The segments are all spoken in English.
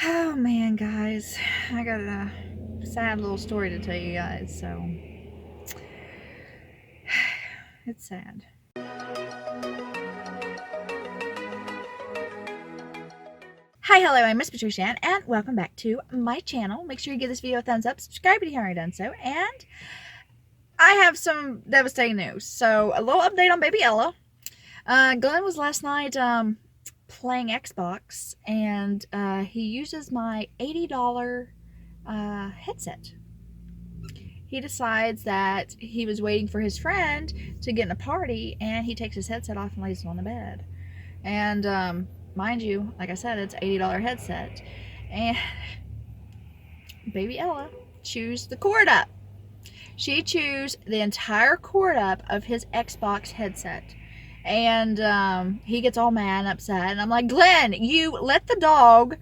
Oh man, guys, I got a sad little story to tell you guys, so it's sad. Hi, hello, I'm MzPatriciaAnn, and welcome back to my channel. Make sure you give this video a thumbs up, subscribe if you haven't done so, and I have some devastating news. So, a little update on baby Ella. Glenn was last night playing Xbox, and he uses my $80 headset. He decides that he was waiting for his friend to get in a party, and he takes his headset off and lays it on the bed. And mind you, like I said, it's an $80 headset, and baby Ella chews the cord up. She chews the entire cord up of his Xbox headset. And he gets all mad and upset, and I'm like, Glenn, you let the dog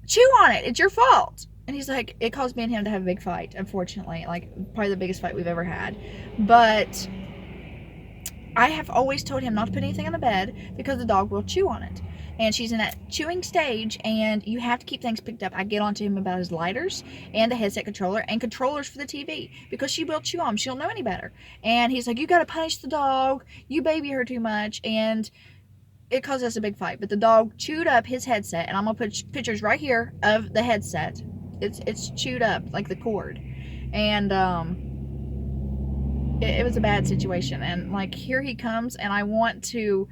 chew on it. It's your fault. And he's like, it caused me and him to have a big fight, unfortunately. Like, probably the biggest fight we've ever had. But I have always told him not to put anything on the bed because the dog will chew on it. And she's in that chewing stage, and you have to keep things picked up. I get on to him about his lighters and the headset controller and controllers for the TV because she will chew on them. She don't know any better. And he's like, you got to punish the dog. You baby her too much. And it caused us a big fight. But the dog chewed up his headset, and I'm going to put pictures right here of the headset. It's chewed up, like the cord. And it was a bad situation. And like, here he comes, and I want to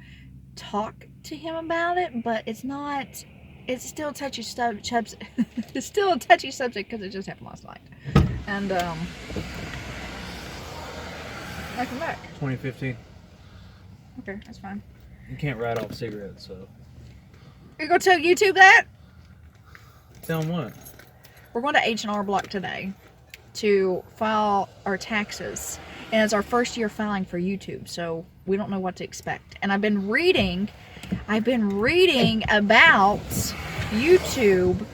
talk to him about it, but it's still a touchy subject. It's still a touchy subject because it just happened last night. And welcome back. 2015. Okay, that's fine. You can't write off cigarettes, so. You're gonna tell YouTube that? Tell them what? We're going to H&R Block today to file our taxes, and it's our first year filing for YouTube, so we don't know what to expect. And I've been reading about YouTube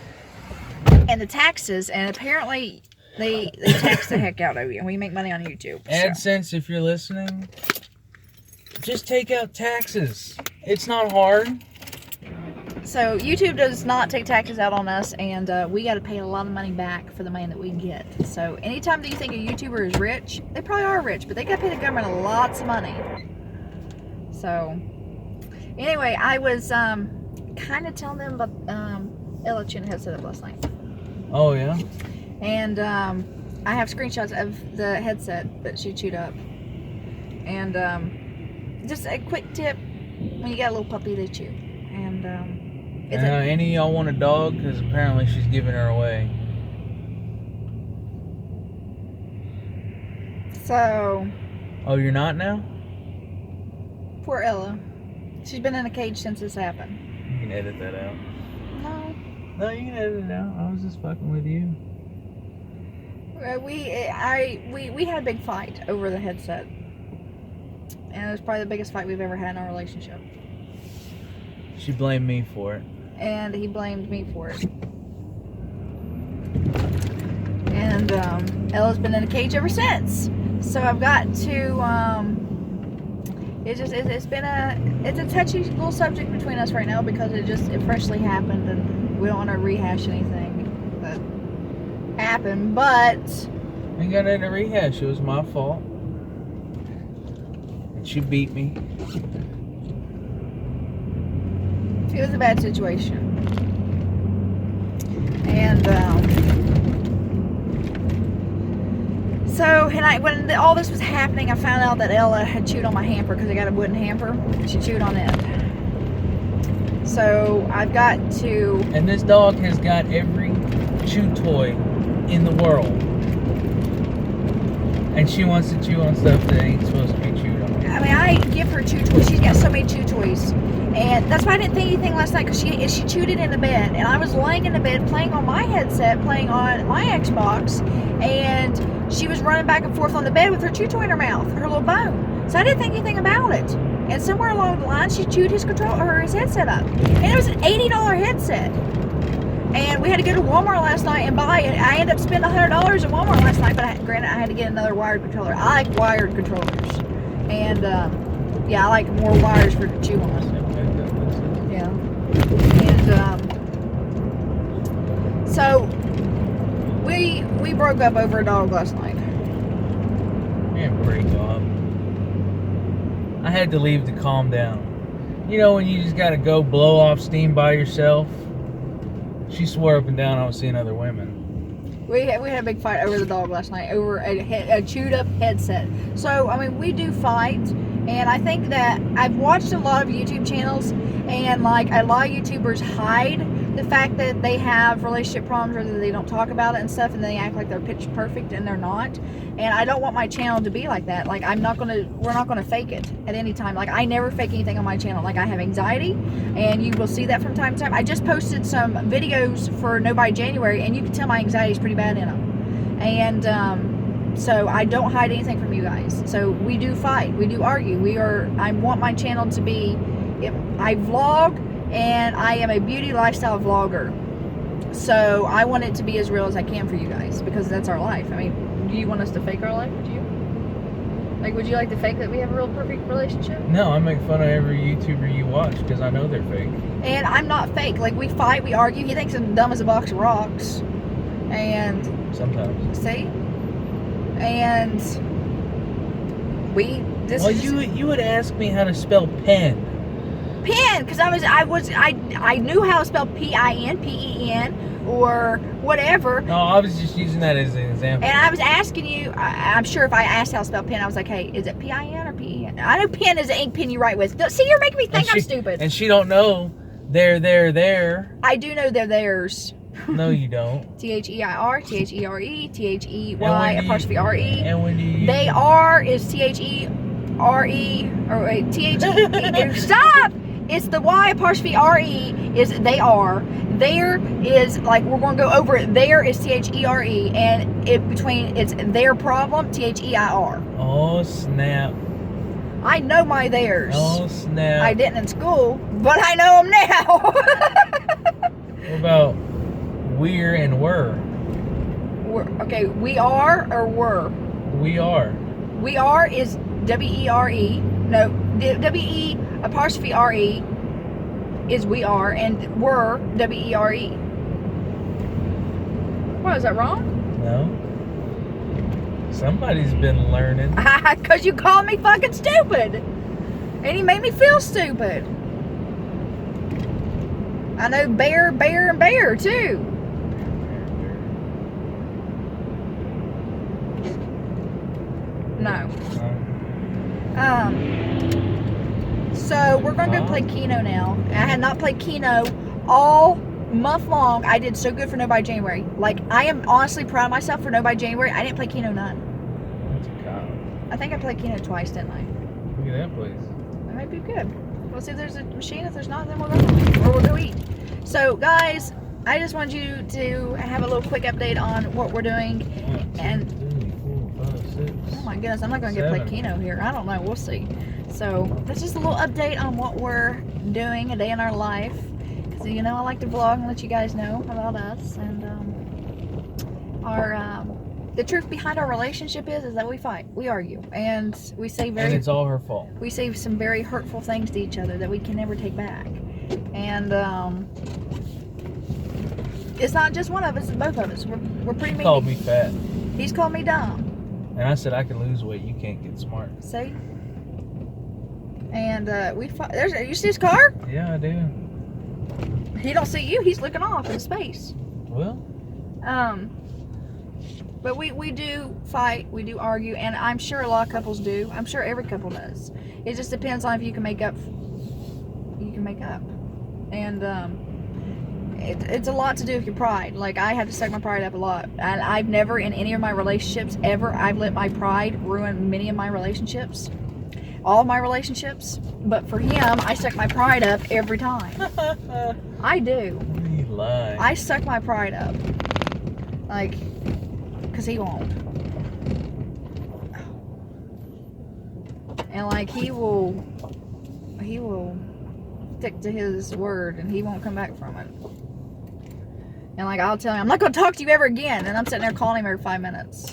and the taxes, and apparently they tax the heck out of you, and we make money on YouTube. AdSense, if you're listening, just take out taxes. It's not hard. So YouTube does not take taxes out on us, and we got to pay a lot of money back for the money that we get. So anytime that you think a YouTuber is rich, they probably are rich, but they got to pay the government lots of money. So anyway, I was kind of telling them about Ella chewing her headset up last night. Oh, yeah? And I have screenshots of the headset that she chewed up. And just a quick tip, when you got a little puppy, they chew. And any of y'all want a dog? Because apparently she's giving her away. So. Oh, you're not now? Poor Ella. She's been in a cage since this happened. You can edit that out. No. No, you can edit it out. I was just fucking with you. We had a big fight over the headset. And it was probably the biggest fight we've ever had in our relationship. She blamed me for it. And he blamed me for it. And Ella's been in a cage ever since. So I've got to it's a touchy little subject between us right now because it freshly happened, and we don't want to rehash anything that happened, but I ain't got nothing to rehash. It was my fault. And she beat me. it was a bad situation. And when all this was happening, I found out that Ella had chewed on my hamper because I got a wooden hamper. She chewed on it. So I've got to. And this dog has got every chew toy in the world. And she wants to chew on stuff that ain't supposed to be chewed on. I mean, I give her chew toys. She's got so many chew toys. And that's why I didn't think anything last night, because she chewed it in the bed. And I was laying in the bed playing on my headset, playing on my Xbox. And she was running back and forth on the bed with her chew toy in her mouth, her little bone. So I didn't think anything about it. And somewhere along the line, she chewed his headset up. And it was an $80 headset. And we had to go to Walmart last night and buy it. I ended up spending $100 at Walmart last night, but granted, I had to get another wired controller. I like wired controllers. And, yeah, I like more wires for to chew on. Yeah. And, we broke up over a dog last night. And break up. I had to leave to calm down. You know when you just gotta go blow off steam by yourself? She swore up and down I was seeing other women. We had a big fight over the dog last night, over a chewed up headset. So, I mean, we do fight, and I think that I've watched a lot of YouTube channels, and like a lot of YouTubers hide the fact that they have relationship problems, or that they don't talk about it and stuff, and they act like they're picture perfect, and they're not. And I don't want my channel to be like that. Like, we're not gonna fake it at any time. Like, I never fake anything on my channel. Like, I have anxiety, and you will see that from time to time. I just posted some videos for Nobody January, and you can tell my anxiety is pretty bad in them. And so I don't hide anything from you guys. So we do fight, we do argue. I want my channel to be, I vlog, and I am a beauty lifestyle vlogger. So I want it to be as real as I can for you guys, because that's our life. I mean, do you want us to fake our life? Would you? Like, would you like to fake that we have a real perfect relationship? No, I make fun of every YouTuber you watch because I know they're fake. And I'm not fake. Like, we fight, we argue. He thinks I'm dumb as a box of rocks. And sometimes. See? And you would ask me how to spell pen. Pen, because I knew how to spell P-I-N, P-E-N, or whatever. No, I was just using that as an example. And I was asking you, I'm sure if I asked how to spell pen, I was like, hey, is it P-I-N or P-E-N? I know pen is the ink pen you write with. See, you're making me think I'm stupid. And she don't know there. I do know they're theirs. No, you don't. T-H-E-I-R, T-H-E-R-E, T-H-E-Y, apostrophe R-E. And when do you... They are is T-H-E-R-E, or wait, T-H-E, stop! It's the Y apostrophe R-E is they are. There is, like, we're going to go over it. There is T-H-E-R-E, and it's their problem, T-H-E-I-R. Oh, snap. I know my theirs. Oh, snap. I didn't in school, but I know them now. What about we're and were? Okay, we are or were? We are. We are is W-E-R-E. No, W-E apostrophe R-E is we are, and were W-E-R-E. What, is that wrong? No. Somebody's been learning. Because you called me fucking stupid. And you made me feel stupid. I know bear, and bear, too. No. So we're going to go play Keno now. I had not played Keno all month long. I did so good for Nobody January. Like, I am honestly proud of myself for Nobody January. I didn't play Keno none. That's a cop. I think I played Keno twice, didn't I? Look at that place. That might be good. We'll see if there's a machine. If there's not, then we'll go eat. So, guys, I just wanted you to have a little quick update on what we're doing. 1, 2, 3, 4, 5, 6. Oh my goodness, I'm not going to get play Keno here. I don't know. We'll see. So, that's just a little update on what we're doing, a day in our life. Because, you know, I like to vlog and let you guys know about us. And the truth behind our relationship is that we fight. We argue. And we say And it's all her fault. We say some very hurtful things to each other that we can never take back. And it's not just one of us, it's both of us. We're pretty mean. He called me fat. He's called me dumb. And I said I can lose weight, you can't get smart. See? And we fight. You see his car? Yeah, I do. He don't see you, he's looking off in space. Well. But we do fight, we do argue, and I'm sure a lot of couples do. I'm sure every couple does. It just depends on if you can make up. And it's a lot to do with your pride. Like, I have to suck my pride up a lot. And I've never, in any of my relationships, I've let my pride ruin many of my relationships. All of my relationships. But for him, I suck my pride up every time. I do. You lie. I suck my pride up. Like, because he won't. And like, he will stick to his word, and he won't come back from it. And like, I'll tell him, I'm not going to talk to you ever again. And I'm sitting there calling him every 5 minutes.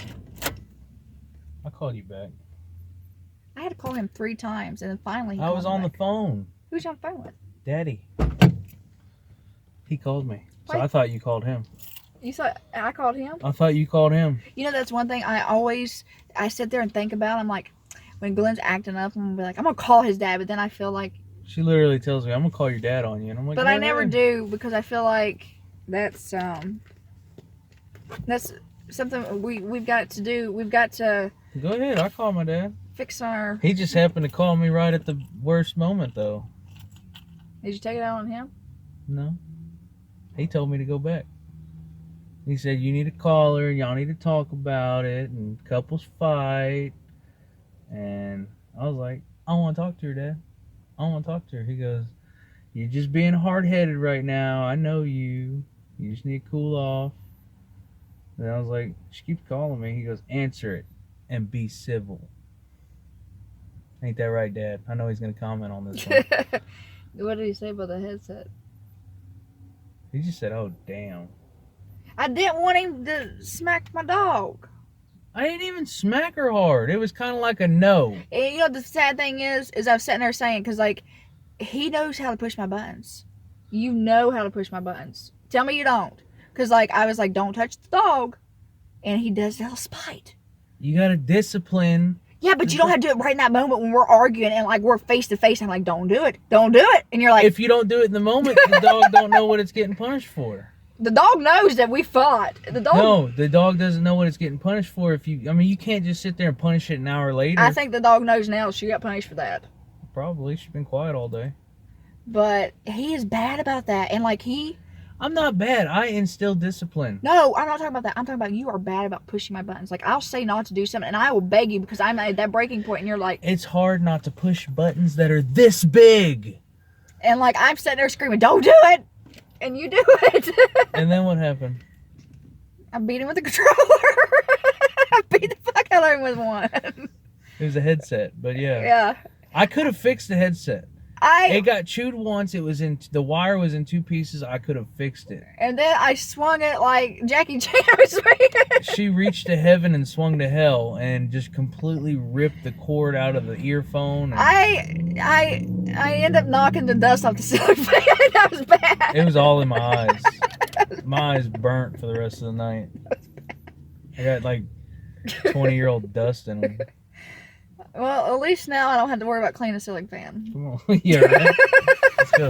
I called you back. I had to call him 3 times, and then finally I was on the phone. Who's you on the phone with? Daddy. He called me. So I thought you called him. You thought I called him? I thought you called him. You know, that's one thing I sit there and think about. I'm like, when Glenn's acting up, I'm gonna be like, I'm gonna call his dad, but then I feel like. She literally tells me, I'm gonna call your dad on you, and I'm like, But I never do, because I feel like that's something we've got to do. We've got to. Go ahead, I'll call my dad. Fix our. He just happened to call me right at the worst moment, though. Did you take it out on him? No. He told me to go back. He said, you need to call her, and y'all need to talk about it, and couples fight. And I was like, I don't want to talk to her, Dad. I don't want to talk to her. He goes, you're just being hard-headed right now. I know you. You just need to cool off. And I was like, she keeps calling me. He goes, answer it and be civil. Ain't that right, Dad? I know he's going to comment on this one. What did he say about the headset? He just said, oh, damn. I didn't want him to smack my dog. I didn't even smack her hard. It was kind of like a no. And you know, the sad thing is I was sitting there saying, because, like, he knows how to push my buttons. You know how to push my buttons. Tell me you don't. Because, like, I was like, don't touch the dog. And he does it out of spite. You got to discipline. Yeah, but you don't have to do it right in that moment when we're arguing and, like, we're face to face. I'm like, don't do it. Don't do it. And you're like. If you don't do it in the moment, the dog don't know what it's getting punished for. The dog knows that we fought. The dog. No, the dog doesn't know what it's getting punished for. You can't just sit there and punish it an hour later. I think the dog knows now she got punished for that. Probably. She's been quiet all day. But he is bad about that. And, like, I'm not bad. I instill discipline. No, I'm not talking about that. I'm talking about you are bad about pushing my buttons. Like, I'll say not to do something, and I will beg you because I'm at that breaking point, and you're like. It's hard not to push buttons that are this big. And, like, I'm sitting there screaming, don't do it! And you do it. And then what happened? I beat him with the controller. I beat the fuck out of him with one. It was a headset, but yeah. Yeah. I could have fixed the headset. It got chewed once. The wire was in two pieces. I could have fixed it. And then I swung it like Jackie Chan was swinging. She reached to heaven and swung to hell and just completely ripped the cord out of the earphone. I ended up knocking the dust off the ceiling fan. That was bad. It was all in my eyes. My eyes burnt for the rest of the night. I got like 20-year-old dust in them. Well, at least now I don't have to worry about cleaning the ceiling fan. Come on. Yeah, right? Let's go.